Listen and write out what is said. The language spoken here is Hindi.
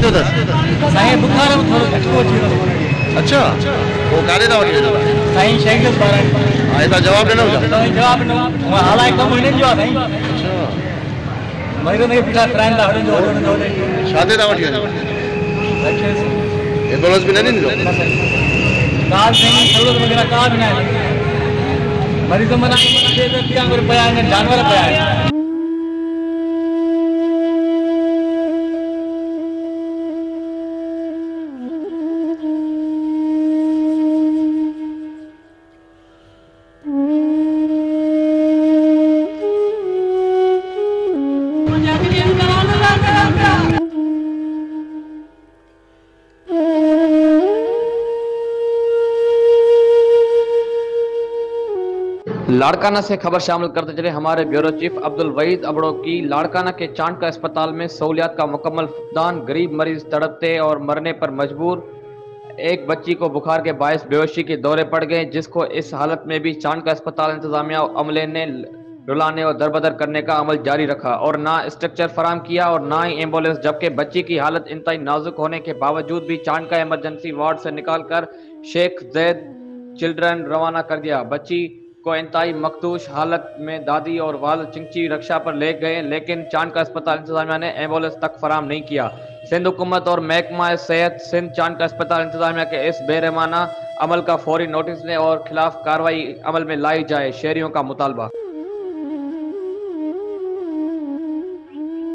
थियो अथसि? साईं बुखार में थोड़ो झटको अची वियो। अच्छा, पोइ काॾे था वठी वञो? साईं शहीद ॿारनि। हा, हितां जवाबु ॾिनो छा? साईं जवाब ॾिनो। हालाए कमु हिननि जो आहे साईं। अच्छा, मरीज़नि खे बीठा कराइनि था, हलनि जो होॾे। छा ते था वठी वञो? एम्बुलेंस बि न ॾींदो? न साईं, का साईं सहूलियत वग़ैरह का बि न आहे। मरीज़ माना पिया आहिनि, जानवर पिया आहिनि। लाड़काना से खबर शामिल करते चले हमारे ब्यूरो चीफ अब्दुल वहीद अबड़ो की लाड़काना के चाणका अस्पताल में सहूलियात का मुकम्मल फुकदान, गरीब मरीज तड़पते और मरने पर मजबूर। एक बच्ची को बुखार के बायस बेहोशी के दौरे पड़ गए, जिसको इस हालत में भी चाणका अस्पताल इंतजामिया और अमले ने रुलाने और दरबदर करने का अमल जारी रखा और ना स्ट्रक्चर फराम किया और ना ही एम्बुलेंस, जबकि बच्ची की हालत इंतहाई नाजुक होने के बावजूद भी चाणका इमरजेंसी वार्ड से निकालकर शेख जैद चिल्ड्रन रवाना कर दिया। बच्ची को इंतहाई मखदूश हालत में दादी और वालिद चिंची रक्षा पर ले गए, लेकिन चाणका अस्पताल इंतजामिया ने एम्बुलेंस तक फराम नहीं किया। सिंध हुकूमत और महकमा सेहत सिंध चाणका अस्पताल इंतजामिया के इस बेरहमाना अमल का फौरी नोटिस लें और खिलाफ कार्रवाई अमल में लाई जाए, शहरियों का मुतालबा।